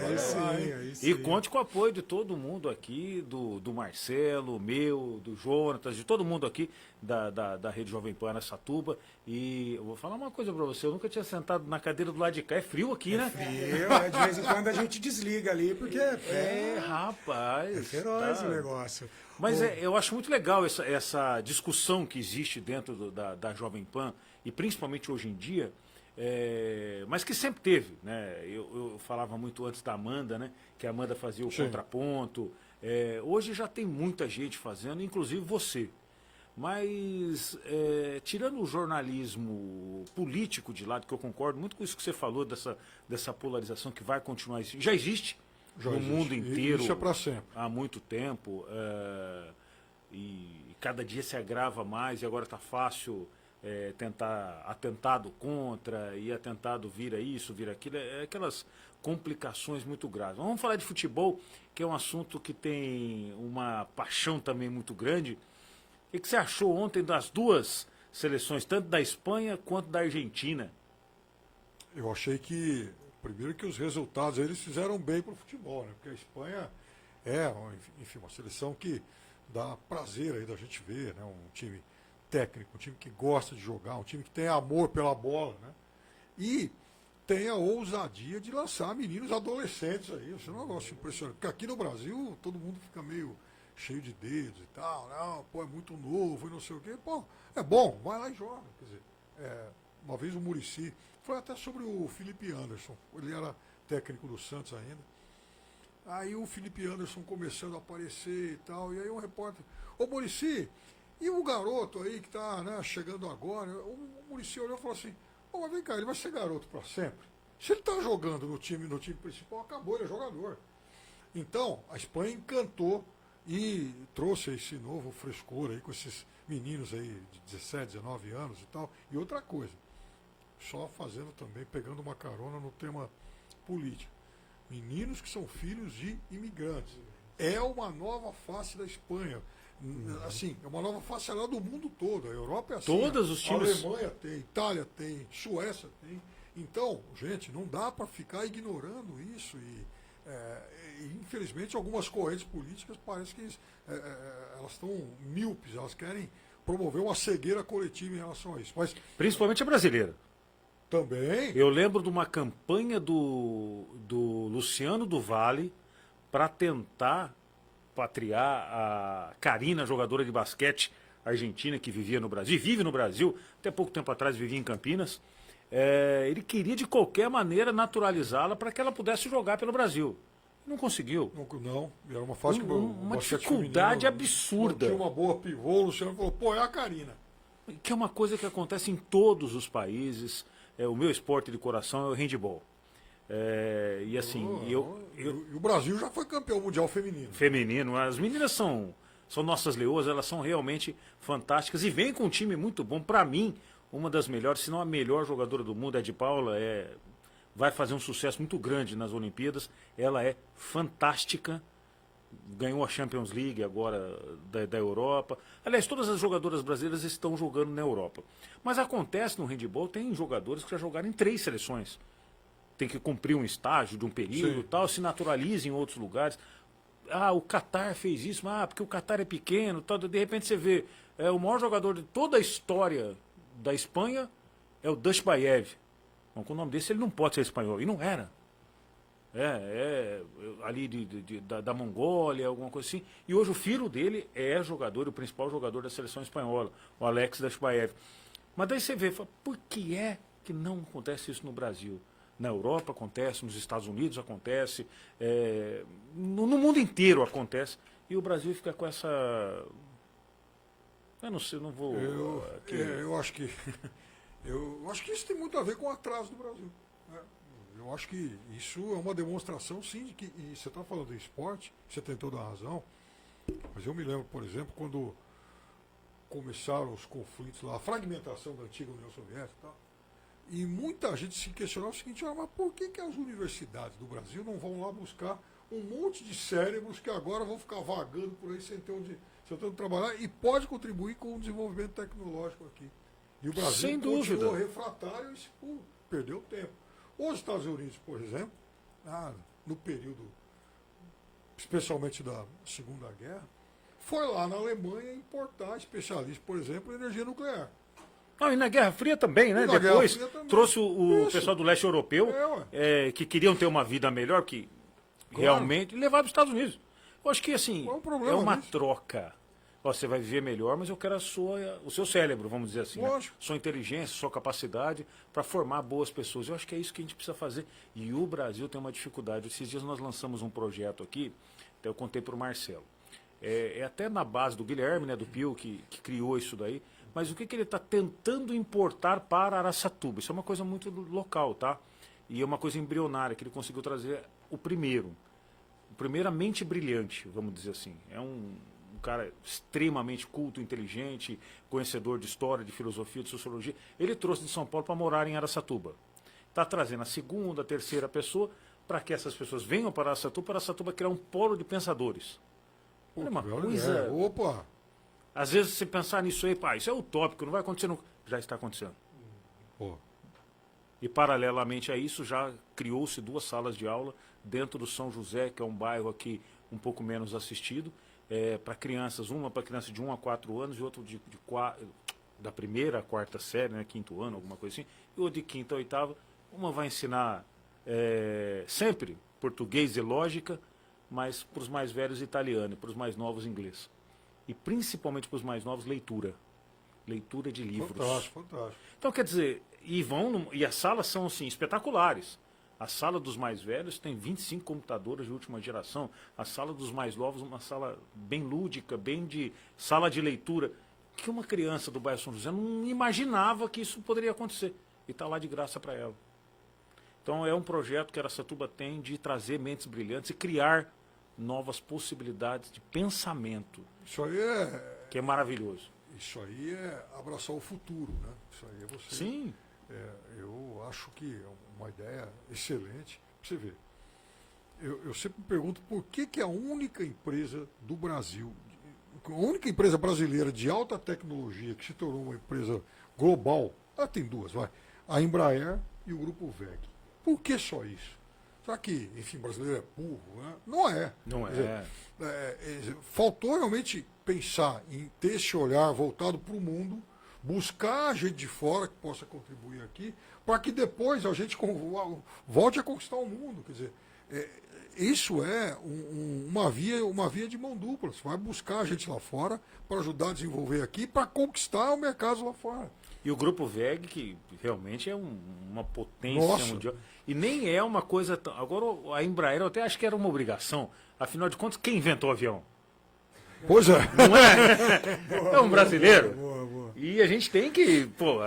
A: Aí sim.
C: E conte com o apoio de todo mundo aqui, do Marcelo, meu, do Jonatas, de todo mundo aqui da Rede Jovem Pan Araçatuba. E eu vou falar uma coisa pra você, eu nunca tinha sentado na cadeira do lado de cá. É frio aqui, né?
A: Frio, de vez em quando a gente desliga ali, porque
C: rapaz.
A: é feroz
C: tá.
A: o negócio.
C: Mas eu acho muito legal essa discussão que existe dentro da Jovem Pan, e principalmente hoje em dia, mas que sempre teve, né? Eu falava muito antes da Amanda, né? Que a Amanda fazia o contraponto. Hoje já tem muita gente fazendo, inclusive você. Mas, tirando o jornalismo político de lado, que eu concordo muito com isso que você falou, dessa polarização que vai continuar existindo, já existe no mundo inteiro.
B: Isso é para sempre.
C: Há muito tempo. E cada dia se agrava mais, e agora está fácil tentar atentado contra, e atentado vira isso, vira aquilo, aquelas complicações muito graves. Vamos falar de futebol, que é um assunto que tem uma paixão também muito grande. O que você achou ontem das duas seleções, tanto da Espanha quanto da Argentina?
B: Eu achei primeiro que os resultados eles fizeram bem para o futebol, né? Porque a Espanha enfim, uma seleção que dá prazer aí da gente ver, né? Um time técnico, um time que gosta de jogar, um time que tem amor pela bola, né? E tem a ousadia de lançar meninos adolescentes aí. Isso é um negócio impressionante. Porque aqui no Brasil todo mundo fica meio cheio de dedos e tal, não, pô, é muito novo e não sei o quê. Pô, é bom, vai lá e joga. Quer dizer, uma vez o Muricy, foi até sobre o Felipe Anderson, ele era técnico do Santos ainda. Aí o Felipe Anderson começando a aparecer e tal, e aí um repórter, ô Muricy, e o garoto aí que tá, né, chegando agora? O Muricy olhou e falou assim, mas vem cá, ele vai ser garoto para sempre? Se ele tá jogando no time principal, acabou, ele é jogador. Então, a Espanha encantou e trouxe esse novo frescor aí com esses meninos aí de 17, 19 anos e tal. E outra coisa, só fazendo também, pegando uma carona no tema político. Meninos que são filhos de imigrantes. É uma nova face da Espanha. Assim, é uma nova face lá do mundo todo. A Europa é assim.
C: Todos os times.
B: A Alemanha tem, Itália tem, Suécia tem. Então, gente, não dá para ficar ignorando isso e infelizmente algumas correntes políticas parece que elas estão míopes, elas querem promover uma cegueira coletiva em relação a isso. Mas
C: Principalmente a brasileira.
B: também.
C: Eu lembro de uma campanha do Luciano do Vale para tentar patriar a Karina, jogadora de basquete argentina que vivia no Brasil, vive no Brasil, até pouco tempo atrás vivia em Campinas. ele queria de qualquer maneira naturalizá-la para que ela pudesse jogar pelo Brasil. Não conseguiu.
B: Não, era uma fase que
C: Uma dificuldade absurda.
B: Tinha uma boa pivô, o Luciano falou, pô, é a Karina.
C: Que é uma coisa que acontece em todos os países. O meu esporte de coração é o handball. E assim,
B: E o Brasil já foi campeão mundial feminino.
C: Feminino, as meninas são nossas leoas, elas são realmente fantásticas e vem com um time muito bom. Para mim, uma das melhores, se não a melhor jogadora do mundo, é de Paula, vai fazer um sucesso muito grande nas Olimpíadas. Ela é fantástica, ganhou a Champions League agora da Europa. Aliás, todas as jogadoras brasileiras estão jogando na Europa. Mas acontece no handebol, tem jogadores que já jogaram em 3 seleções. Tem que cumprir um estágio de um período, tal, se naturaliza em outros lugares. O Catar fez isso, porque o Catar é pequeno, tal. De repente você vê, o maior jogador de toda a história da Espanha é o Dashbayev. Bom, com o nome desse ele não pode ser espanhol, e não era. Ali da Mongólia, alguma coisa assim. E hoje o filho dele é jogador, o principal jogador da seleção espanhola, o Alex Dashbayev. Mas daí você vê, por que é que não acontece isso no Brasil? Na Europa acontece, nos Estados Unidos acontece, no mundo inteiro acontece. E o Brasil fica com essa... Eu não sei, eu não vou...
B: Eu acho que... Eu acho que isso tem muito a ver com o atraso do Brasil. Né? Eu acho que isso é uma demonstração, sim, de que... E você está falando de esporte, você tem toda a razão, mas eu me lembro, por exemplo, quando começaram os conflitos lá, a fragmentação da antiga União Soviética e tal, e muita gente se questionava o seguinte, mas por que as universidades do Brasil não vão lá buscar um monte de cérebros que agora vão ficar vagando por aí sem ter onde trabalhar e pode contribuir com o desenvolvimento tecnológico aqui? E o Brasil
C: sem dúvida,
B: continuou refratário e perdeu tempo. Os Estados Unidos, por exemplo, no período, especialmente da Segunda Guerra, foi lá na Alemanha importar especialistas, por exemplo, em energia nuclear.
C: E na Guerra Fria também, né? Depois trouxe o pessoal do leste europeu que queriam ter uma vida melhor, que realmente levaram para os Estados Unidos. Eu acho que assim, é uma troca. Você vai viver melhor, mas eu quero o seu cérebro, vamos dizer assim. Né? Sua inteligência, sua capacidade para formar boas pessoas. Eu acho que é isso que a gente precisa fazer. E o Brasil tem uma dificuldade. Esses dias nós lançamos um projeto aqui, até eu contei para o Marcelo. Até na base do Guilherme, né, do Pio, que criou isso daí. Mas o que ele está tentando importar para Araçatuba? Isso é uma coisa muito local, tá? E é uma coisa embrionária, que ele conseguiu trazer o primeiro. A mente brilhante, vamos dizer assim. É um cara extremamente culto, inteligente, conhecedor de história, de filosofia, de sociologia. Ele trouxe de São Paulo para morar em Araçatuba. Está trazendo a segunda, a terceira pessoa para que essas pessoas venham para Araçatuba criar um polo de pensadores. Olha uma coisa...
B: Opa!
C: Às vezes você pensar nisso aí, isso é utópico, não vai acontecer nunca. Já está acontecendo. E paralelamente a isso, já criou-se 2 salas de aula dentro do São José, que é um bairro aqui um pouco menos assistido, para crianças, uma para criança de 1 a 4 anos e outra da primeira à 4ª série, né, 5º ano, alguma coisa assim, e outra de 5ª a 8ª. Uma vai ensinar sempre português e lógica, mas para os mais velhos italiano, para os mais novos inglês. E principalmente para os mais novos, leitura. Leitura de livros.
B: Fantástico.
C: Então, quer dizer, e as salas são assim, espetaculares. A sala dos mais velhos tem 25 computadores de última geração. A sala dos mais novos, uma sala bem lúdica, bem de sala de leitura. Que uma criança do bairro São José não imaginava que isso poderia acontecer. E está lá de graça para ela. Então, é um projeto que a Araçatuba tem de trazer mentes brilhantes e criar novas possibilidades de pensamento.
B: Isso aí
C: que é maravilhoso.
B: Isso aí é abraçar o futuro, né? Isso aí é você.
C: Sim.
B: Eu acho que é uma ideia excelente. Pra você ver. Eu sempre me pergunto por que a única empresa do Brasil, a única empresa brasileira de alta tecnologia que se tornou uma empresa global, ela tem 2, vai. A Embraer e o Grupo VEG. Por que só isso? Será que, enfim, brasileiro é burro? Né? Não é.
C: Não
B: é. Faltou realmente pensar em ter esse olhar voltado para o mundo, buscar gente de fora que possa contribuir aqui, para que depois a gente volte a conquistar o mundo. Quer dizer, isso é uma via de mão dupla. Você vai buscar a gente lá fora para ajudar a desenvolver aqui, para conquistar o mercado lá fora.
C: E o Grupo VEG, que realmente é uma potência
B: Nossa.
C: mundial. E nem é uma coisa tão... Agora, a Embraer, eu até acho que era uma obrigação. Afinal de contas, quem inventou o avião?
B: Pois é.
C: Não é? É um brasileiro.
A: Boa, boa.
C: E a gente tem que, pô,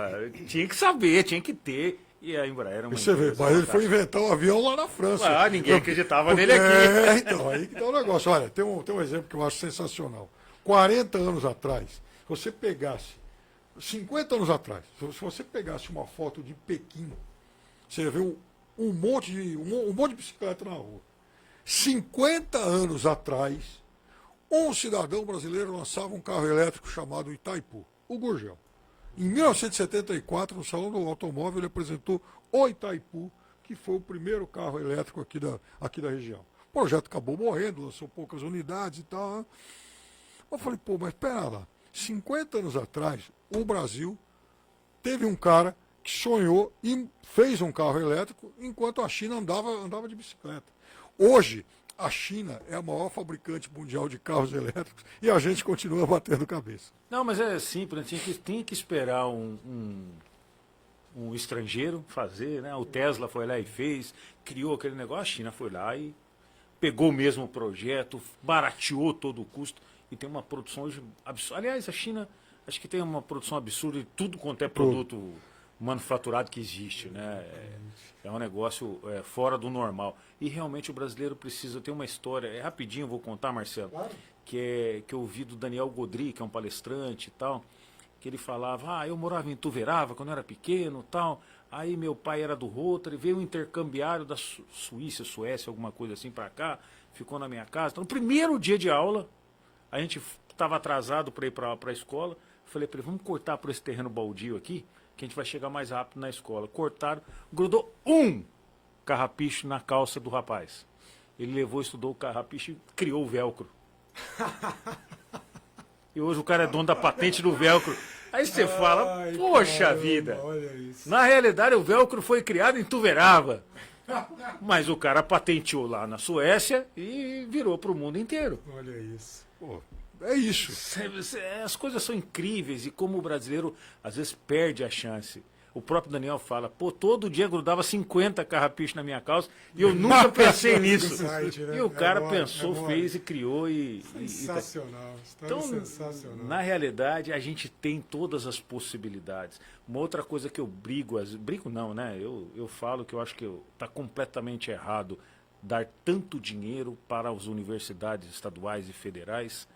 C: tinha que saber, tinha que ter. E a Embraer era uma
B: Você vê,
C: empresa
B: mas ele foi
C: fantástica.
B: inventar um avião lá na França.
C: Ah, ninguém acreditava nele aqui.
B: É, então, aí que tá o negócio. Olha, tem um exemplo que eu acho sensacional. 40 anos atrás, se você pegasse, 50 anos atrás, se você pegasse uma foto de Pequim, você ia ver um monte de bicicleta na rua. 50 anos atrás, um cidadão brasileiro lançava um carro elétrico chamado Itaipu, o Gurgel. Em 1974, no Salão do Automóvel, ele apresentou o Itaipu, que foi o primeiro carro elétrico aqui da região. O projeto acabou morrendo, lançou poucas unidades e tal. Né? Eu falei, pô, mas pera lá, 50 anos atrás, o Brasil teve um cara que sonhou e fez um carro elétrico, enquanto a China andava de bicicleta. Hoje, a China é a maior fabricante mundial de carros elétricos e a gente continua batendo cabeça.
C: Não, mas é simples, tinha que esperar um estrangeiro fazer, né? O Tesla foi lá e fez, criou aquele negócio, a China foi lá e pegou o mesmo projeto, barateou todo o custo e tem uma produção hoje absurda. Aliás, a China acho que tem uma produção absurda de tudo quanto é produto manufaturado que existe, né? É um negócio fora do normal. E realmente o brasileiro precisa ter uma história. Rapidinho, eu vou contar, Marcelo,
A: Claro.
C: que eu ouvi do Daniel Godry, que é um palestrante e tal, que ele falava, eu morava em Tuverava quando eu era pequeno tal, aí meu pai era do Rotary, veio um intercambiário da Suécia, alguma coisa assim para cá, ficou na minha casa. Então, no primeiro dia de aula, a gente estava atrasado para ir para a escola, falei para ele, vamos cortar por esse terreno baldio aqui, que a gente vai chegar mais rápido na escola. Cortaram, grudou um carrapicho na calça do rapaz. Ele levou, estudou o carrapicho e criou o velcro. E hoje o cara é dono da patente do velcro. Aí você fala,
A: Ai,
C: poxa
A: caramba,
C: vida.
A: Olha isso.
C: Na realidade o velcro foi criado em Tuverava. Mas o cara patenteou lá na Suécia e virou para o mundo inteiro.
A: Olha isso.
B: Pô, é isso.
C: As coisas são incríveis e como o brasileiro às vezes perde a chance. O próprio Daniel fala, todo dia grudava 50 carrapichos na minha calça e eu nunca pensei nisso.
A: Site, né?
C: E o cara
A: mole,
C: pensou,
A: mole.
C: fez e criou e
A: Sensacional. História
C: então,
A: sensacional.
C: na realidade, a gente tem todas as possibilidades. Uma outra coisa que eu brigo não, né? Eu falo que eu acho que está completamente errado dar tanto dinheiro para as universidades estaduais e federais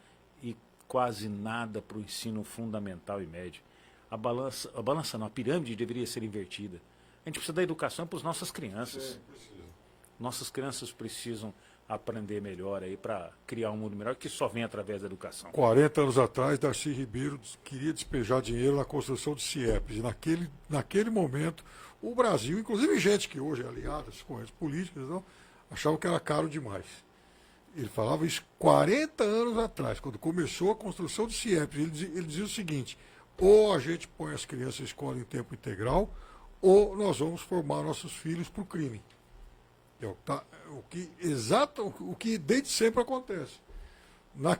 C: e quase nada para o ensino fundamental e médio. A balança não, a pirâmide deveria ser invertida. A gente precisa da educação para as nossas crianças. Nossas crianças precisam aprender melhor aí para criar um mundo melhor que só vem através da educação.
B: 40 anos atrás, Darcy Ribeiro queria despejar dinheiro na construção de CIEPs. E naquele momento, o Brasil, inclusive gente que hoje é aliada às correntes políticas, não, achavam que era caro demais. Ele falava isso 40 anos atrás, quando começou a construção de CIEPs. Ele dizia o seguinte, ou a gente põe as crianças em escola em tempo integral, ou nós vamos formar nossos filhos para o crime. O que desde sempre acontece.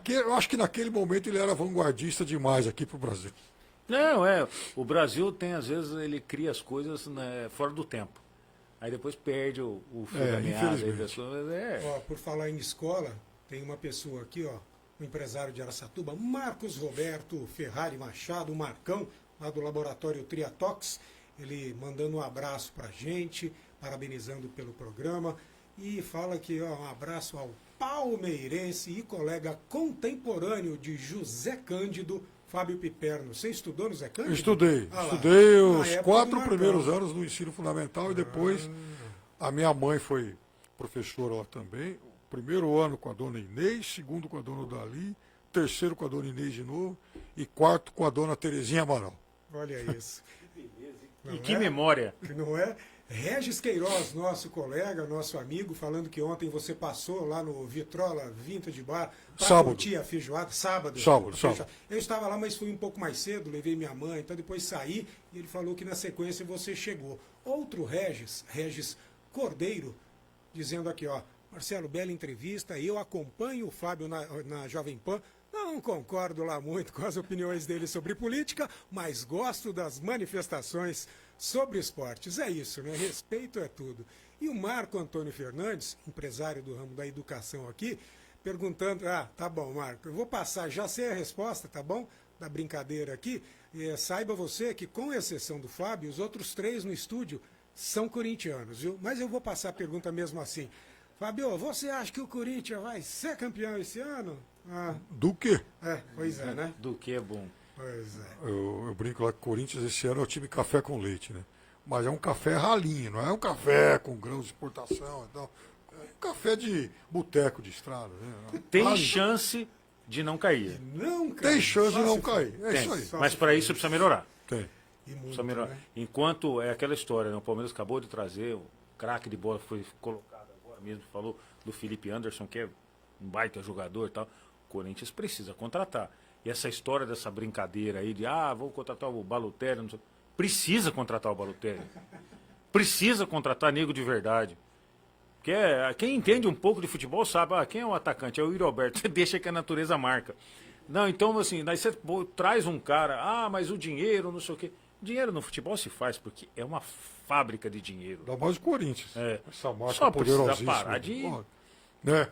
B: Eu acho que naquele momento ele era vanguardista demais aqui para o Brasil.
C: Não, o Brasil tem, às vezes, ele cria as coisas, né, fora do tempo. Aí depois perde o fio da meada.
B: infelizmente.
A: Ó, por falar em escola, tem uma pessoa aqui, ó, um empresário de Araçatuba, Marcos Roberto Ferrari Machado, o Marcão, lá do laboratório Triatox, ele mandando um abraço pra gente, parabenizando pelo programa, e fala que ó, um abraço ao palmeirense e colega contemporâneo de José Cândido, Fábio Piperno. Você estudou no Zé Cândido?
B: Estudei.
A: Ah lá.
B: Estudei
A: Na
B: os
A: época do
B: 4
A: Marcão.
B: primeiros anos no ensino fundamental e depois a minha mãe foi professora lá também. Primeiro ano com a dona Inês, segundo com a dona Dali, terceiro com a dona Inês de novo e quarto com a dona Terezinha Amaral.
A: Olha isso.
C: E que memória.
A: Não é? Regis Queiroz, nosso colega, nosso amigo, falando que ontem você passou lá no Vitrola Vintage Bar para
B: Sábado.
A: curtir a feijoada. Sábado.
B: Sábado.
A: Eu estava lá, mas fui um pouco mais cedo, levei minha mãe, então depois saí e ele falou que na sequência você chegou. Outro Regis Cordeiro, dizendo aqui, ó, Marcelo, bela entrevista, eu acompanho o Fábio na Jovem Pan. Não concordo lá muito com as opiniões dele sobre política, mas gosto das manifestações sobre esportes. É isso, né? Respeito é tudo. E o Marco Antônio Fernandes, empresário do ramo da educação aqui, perguntando, tá bom, Marco, eu vou passar, já sei a resposta, tá bom? Da brincadeira aqui. Saiba você que, com exceção do Fábio, os outros 3 no estúdio são corintianos, viu? Mas eu vou passar a pergunta mesmo assim. Fábio, você acha que o Corinthians vai ser campeão esse ano?
B: Do quê?
A: Pois é, né?
C: Do que é bom.
A: Pois é.
B: Eu brinco lá que o Corinthians esse ano é o time café com leite, né? Mas é um café ralinho, não é um café com grãos de exportação e tal. É um café de boteco de estrada, né?
C: Tem
B: Ralinho.
C: chance de não cair.
A: Não, cara.
B: Tem chance de
A: Só
B: não
A: se
B: cair. É
C: Tem.
B: isso aí.
C: Mas para isso precisa melhorar.
B: Tem.
A: E muito,
C: Precisa melhorar.
A: né?
C: Enquanto é aquela história, né? O Palmeiras acabou de trazer, o craque de bola foi colocado agora mesmo, falou do Felipe Anderson, que é um baita jogador e tal. O Corinthians precisa contratar. E essa história dessa brincadeira aí de, vou contratar o Balotelli, não sei. Precisa contratar o Balotelli. Precisa contratar nego de verdade. Porque quem entende um pouco de futebol sabe, quem é o atacante? É o Yuri Alberto. Deixa que a natureza marca. Não, então assim, daí você traz um cara, mas o dinheiro, não sei o quê. Dinheiro no futebol se faz porque é uma fábrica de dinheiro.
B: Dá mais o Corinthians.
C: É.
B: Essa marca
C: Só precisa
B: poderosíssima.
C: parar de...
B: Pô, né?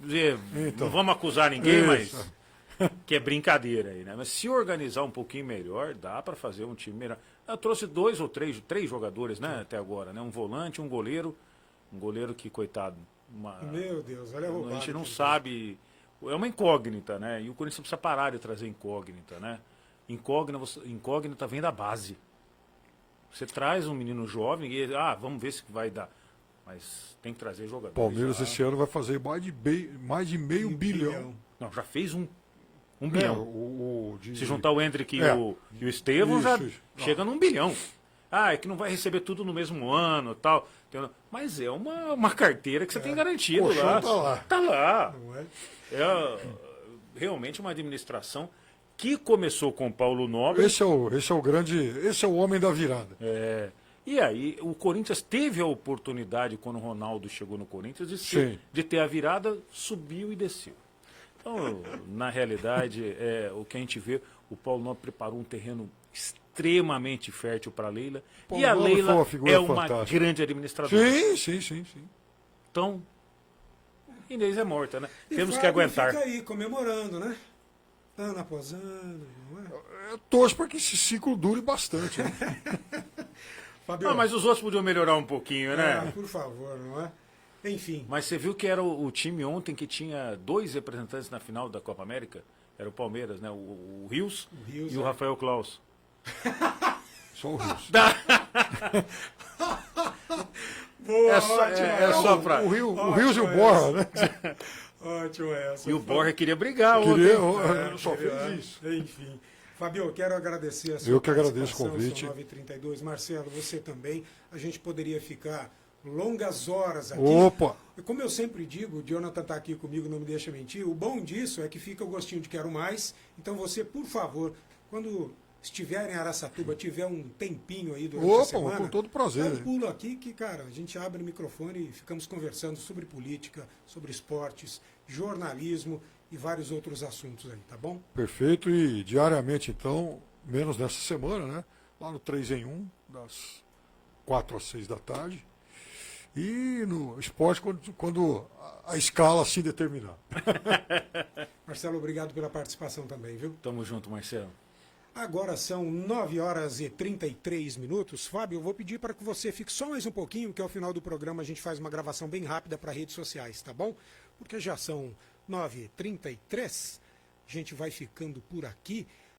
C: Dizer,
B: Então.
C: não vamos acusar ninguém,
B: Isso.
C: mas que é brincadeira aí, né? Mas se organizar um pouquinho melhor, dá para fazer um time melhor. Eu trouxe 2 ou 3 jogadores, né, até agora, né? Um volante, um goleiro que, coitado,
A: Meu Deus, olha a roubada.
C: a gente não
A: que ele
C: sabe, é uma incógnita, né? E o Corinthians precisa parar de trazer incógnita, né? Incógnita vem da base. Você traz um menino jovem e vamos ver se vai dar. Mas tem que trazer jogadores.
B: Palmeiras esse ano vai fazer mais de meio bilhão.
C: Não, já fez um bilhão.
B: De...
C: Se juntar o Hendrick e o Estevão,
B: Isso,
C: já
B: isso.
C: chega num bilhão. É que não vai receber tudo no mesmo ano tal. Mas é uma carteira que você tem garantido
B: O colchão
C: lá.
B: tá lá.
C: Tá lá.
A: Não é?
C: É realmente uma administração que começou com o Paulo Nobre.
B: Esse é o grande. Esse é o homem da virada.
C: E aí, o Corinthians teve a oportunidade, quando o Ronaldo chegou no Corinthians,
B: Sim.
C: de ter a virada, subiu e desceu. Então, na realidade, o que a gente vê, o Paulo Nobre preparou um terreno extremamente fértil para a Leila.
B: Paulo
C: E a
B: Nobre foi
C: Leila
B: uma figura
C: é uma
B: fantástica.
C: grande administradora.
B: Sim.
C: Então, Inês é morta, né?
A: E
C: Temos que
A: Fábio
C: aguentar.
A: Fica aí comemorando, né? Ano após ano, não é?
B: Eu torço para que esse ciclo dure bastante. Né?
A: Fábio,
C: Mas os outros podiam melhorar um pouquinho, né?
A: por favor, não é? Enfim.
C: Mas você viu que era o time ontem que tinha 2 representantes na final da Copa América? Era o Palmeiras, né? O Rios
A: Rios,
C: e o Rafael Claus.
B: Só o Rios.
A: Boa,
C: É só pra...
B: O Rios e o Borra, né?
A: Ótimo essa.
C: E o Borja queria brigar
B: Queria,
C: ontem.
B: só fez isso.
A: Enfim. Fabio, eu quero agradecer a sua
B: Eu que agradeço o
A: participação,
B: convite.
A: são 9h32. Marcelo, você também. A gente poderia ficar longas horas aqui.
B: Opa!
A: Como eu sempre digo, o Jonathan está aqui comigo, não me deixa mentir. O bom disso é que fica o gostinho de quero mais. Então você, por favor, quando estiver em Araçatuba, tiver um tempinho aí durante a semana,
B: com todo prazer.
A: dá um pulo aqui que, cara, a gente abre o microfone e ficamos conversando sobre política, sobre esportes, jornalismo e vários outros assuntos aí, tá bom?
B: Perfeito, e diariamente então, menos nessa semana, né? Lá no 3 em 1, das 4 às 6 da tarde. E no esporte quando a escala assim determinar.
A: Marcelo, obrigado pela participação também, viu?
C: Tamo junto, Marcelo.
A: Agora são 9h33. Fábio, eu vou pedir para que você fique só mais um pouquinho, que ao final do programa a gente faz uma gravação bem rápida para redes sociais, tá bom? Porque já são 9h33, a gente vai ficando por aqui.